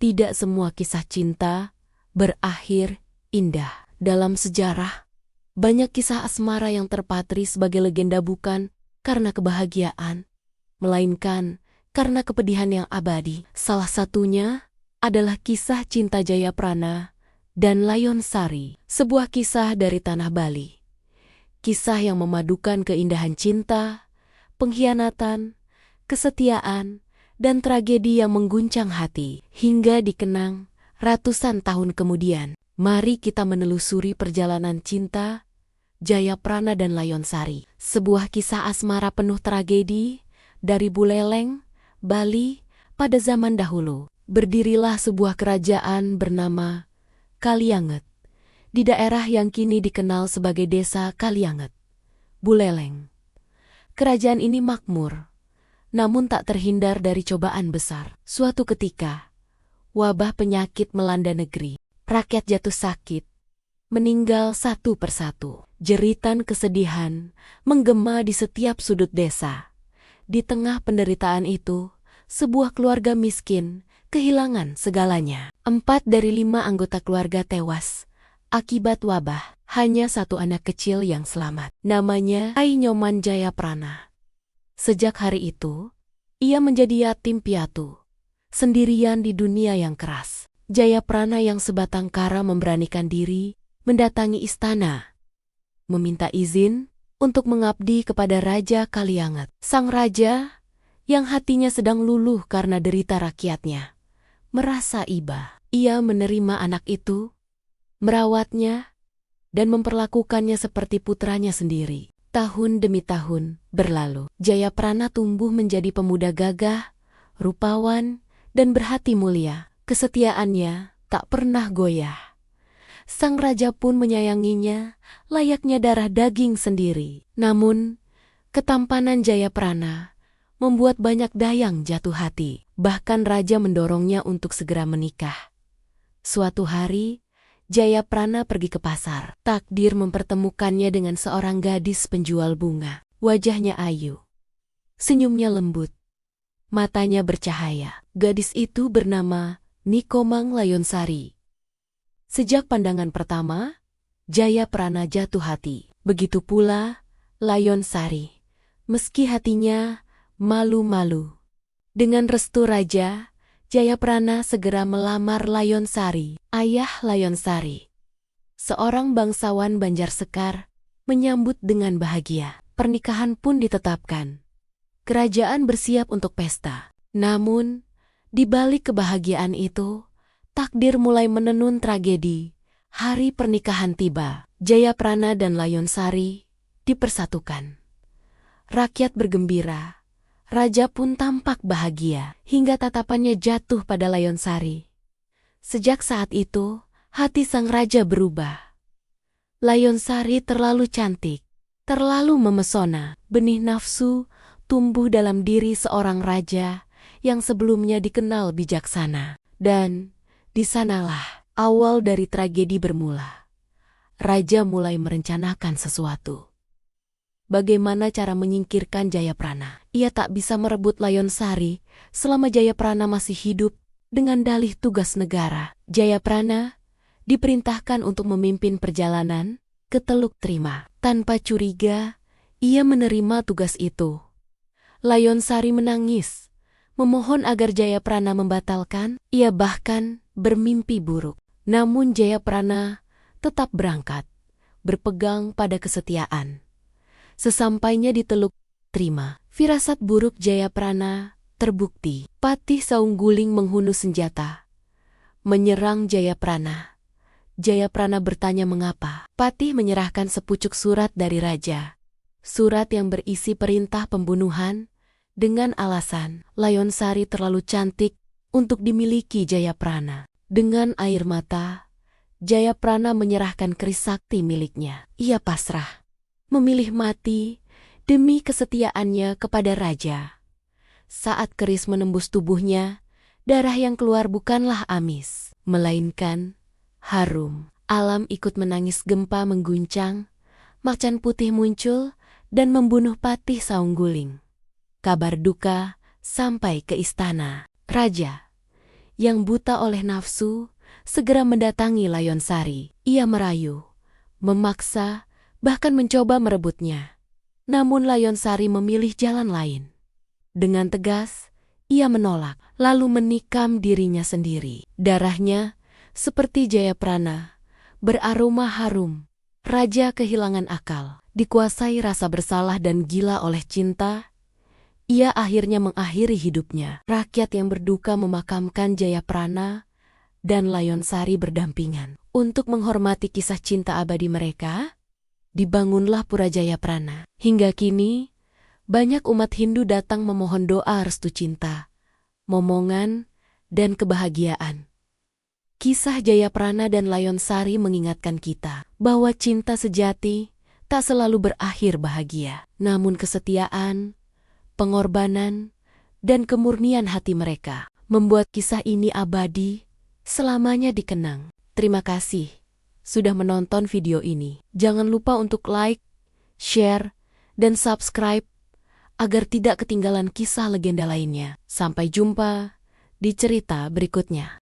Tidak semua kisah cinta berakhir indah. Dalam sejarah, banyak kisah asmara yang terpatri sebagai legenda bukan karena kebahagiaan, melainkan karena kepedihan yang abadi. Salah satunya adalah kisah cinta Jayaprana dan Layonsari, sebuah kisah dari tanah Bali. Kisah yang memadukan keindahan cinta, pengkhianatan, kesetiaan, dan tragedi yang mengguncang hati hingga dikenang ratusan tahun kemudian. Mari kita menelusuri perjalanan cinta Jayaprana dan Layonsari, sebuah kisah asmara penuh tragedi dari Buleleng, Bali. Pada zaman dahulu, berdirilah sebuah kerajaan bernama Kalianget di daerah yang kini dikenal sebagai Desa Kalianget, Buleleng. Kerajaan ini makmur, namun tak terhindar dari cobaan besar. Suatu ketika, wabah penyakit melanda negeri. Rakyat jatuh sakit, meninggal satu persatu. Jeritan kesedihan menggema di setiap sudut desa. Di tengah penderitaan itu, sebuah keluarga miskin kehilangan segalanya. 4 dari 5 anggota keluarga tewas akibat wabah. Hanya satu anak kecil yang selamat. Namanya Ainyoman Jayaprana. Sejak hari itu, ia menjadi yatim piatu, sendirian di dunia yang keras. Jayaprana yang sebatang kara memberanikan diri mendatangi istana, meminta izin untuk mengabdi kepada Raja Kalianget. Sang raja, yang hatinya sedang luluh karena derita rakyatnya, merasa iba. Ia menerima anak itu, merawatnya, dan memperlakukannya seperti putranya sendiri. Tahun demi tahun berlalu. Jayaprana tumbuh menjadi pemuda gagah, rupawan, dan berhati mulia. Kesetiaannya tak pernah goyah. Sang raja pun menyayanginya layaknya darah daging sendiri. Namun, ketampanan Jayaprana membuat banyak dayang jatuh hati. Bahkan raja mendorongnya untuk segera menikah. Suatu hari, Jayaprana pergi ke pasar. Takdir mempertemukannya dengan seorang gadis penjual bunga. Wajahnya ayu, senyumnya lembut, matanya bercahaya. Gadis itu bernama Nikomang Layonsari. Sejak pandangan pertama, Jayaprana jatuh hati. Begitu pula Layonsari, meski hatinya malu-malu. Dengan restu raja, Jayaprana segera melamar Layonsari. Ayah Layonsari, seorang bangsawan Banjar Sekar, menyambut dengan bahagia. Pernikahan pun ditetapkan. Kerajaan bersiap untuk pesta. Namun, di balik kebahagiaan itu, takdir mulai menenun tragedi. Hari pernikahan tiba. Jayaprana dan Layonsari dipersatukan. Rakyat bergembira. Raja pun tampak bahagia hingga tatapannya jatuh pada Layonsari. Sejak saat itu, hati sang raja berubah. Layonsari terlalu cantik, terlalu memesona. Benih nafsu tumbuh dalam diri seorang raja yang sebelumnya dikenal bijaksana. Dan di sanalah awal dari tragedi bermula. Raja mulai merencanakan sesuatu. Bagaimana cara menyingkirkan Jayaprana? Ia tak bisa merebut Layonsari selama Jayaprana masih hidup dengan dalih tugas negara. Jayaprana diperintahkan untuk memimpin perjalanan ke Teluk Trima. Tanpa curiga, ia menerima tugas itu. Layonsari menangis, memohon agar Jayaprana membatalkan. Ia bahkan bermimpi buruk. Namun Jayaprana tetap berangkat, berpegang pada kesetiaan. Sesampainya di Teluk Trima, firasat buruk Jayaprana terbukti. Patih Saungguling menghunus senjata, menyerang Jayaprana. Jayaprana bertanya mengapa. Patih menyerahkan sepucuk surat dari raja. Surat yang berisi perintah pembunuhan dengan alasan Layonsari terlalu cantik untuk dimiliki Jayaprana. Dengan air mata, Jayaprana menyerahkan keris sakti miliknya. Ia pasrah, memilih mati demi kesetiaannya kepada raja. Saat keris menembus tubuhnya, darah yang keluar bukanlah amis, melainkan harum. Alam ikut menangis, gempa mengguncang, macan putih muncul dan membunuh Patih Saungguling. Kabar duka sampai ke istana. Raja, yang buta oleh nafsu, segera mendatangi Layonsari. Ia merayu, memaksa, bahkan mencoba merebutnya. Namun Layonsari memilih jalan lain. Dengan tegas, ia menolak, lalu menikam dirinya sendiri. Darahnya, seperti Jayaprana, beraroma harum. Raja kehilangan akal, dikuasai rasa bersalah dan gila oleh cinta. Ia akhirnya mengakhiri hidupnya. Rakyat yang berduka memakamkan Jayaprana dan Layonsari berdampingan. Untuk menghormati kisah cinta abadi mereka, dibangunlah Pura Jayaprana. Hingga kini, banyak umat Hindu datang memohon doa restu cinta, momongan, dan kebahagiaan. Kisah Jayaprana dan Layonsari mengingatkan kita bahwa cinta sejati tak selalu berakhir bahagia. Namun kesetiaan, pengorbanan, dan kemurnian hati mereka membuat kisah ini abadi, selamanya dikenang. Terima kasih sudah menonton video ini. Jangan lupa untuk like, share, dan subscribe agar tidak ketinggalan kisah legenda lainnya. Sampai jumpa di cerita berikutnya.